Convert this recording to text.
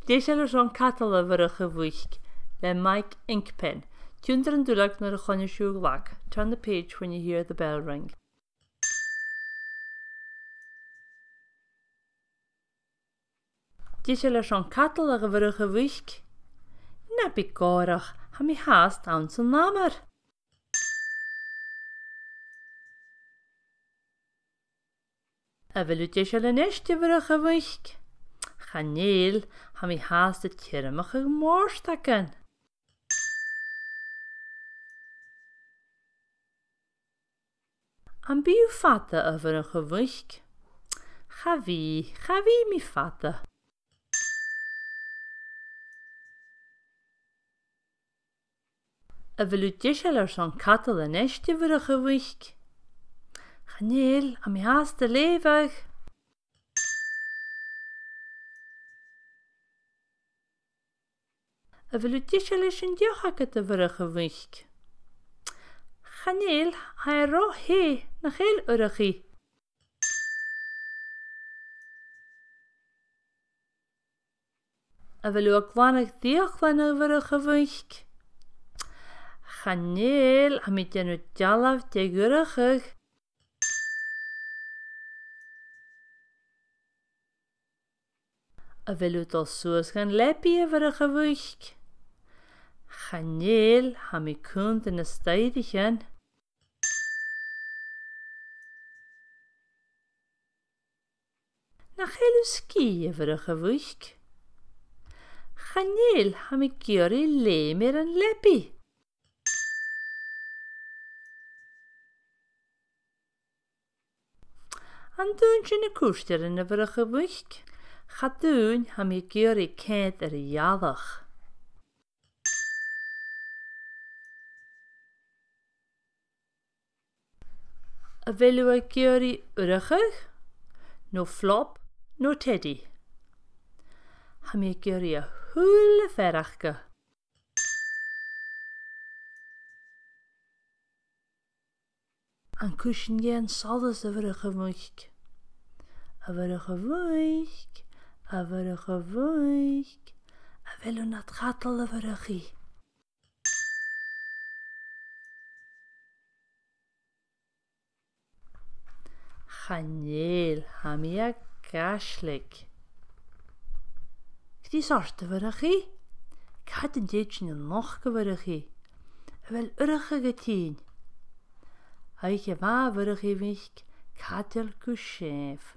Déisiile an catala bharach a bhuiich le Mike Inkpen. Tundar an dúlag nar a chonne siúghlach. Turn the page when you hear the bell ring. Déisiile an catala bharach a bhuiich. Na bí gárach ha mi háast an san námar. A bhfuil déisiile neiste bharach a bhuiich. Chanéal ha mi háast a tíramach a mórstacan. An bíú fata a bharach a bhuiich. Chaví mi fata. A bhfuil déisiile an catala neiste bharach a bhuiich. Chanéal ha mi háast a lévach. A bhfuil déisiile sin diochagat a bharach a bhuiich. Chanéal ha rá hé na chéal urachaí. A bhfuil a glánach díochlan a bharach a bhuiich. Chanéal ha mi déanú dealamh de gurachach. A bhfuil dul suas gan lepi a bharach a bhuiich. Chanéal ha mi cúnt in na staidichan. Na chéalú cí a bharach a bhuiich. Chanéal ha mi georí léim an lepi. An dún sin na cústear in a bharach a bhuiich. Chadún ha mi georí céad ar a dhealach. A bhfuil a georí urachach, nó flop, nó teddy. Ha mi georí a húla ferachga. An cúsin géan solas a bharach a bhuiich. A bharach a bhuiich, a bharach a bhuiich. A bhfuil na catal a bharachaí. Chanéal ha mi a gaslig. Gdí sort a bharachaí? Cad an déid sin noch go bharachaí. A bhfuil uracha go tín. Haich a bha bharachaí bhuiich cadal go séf.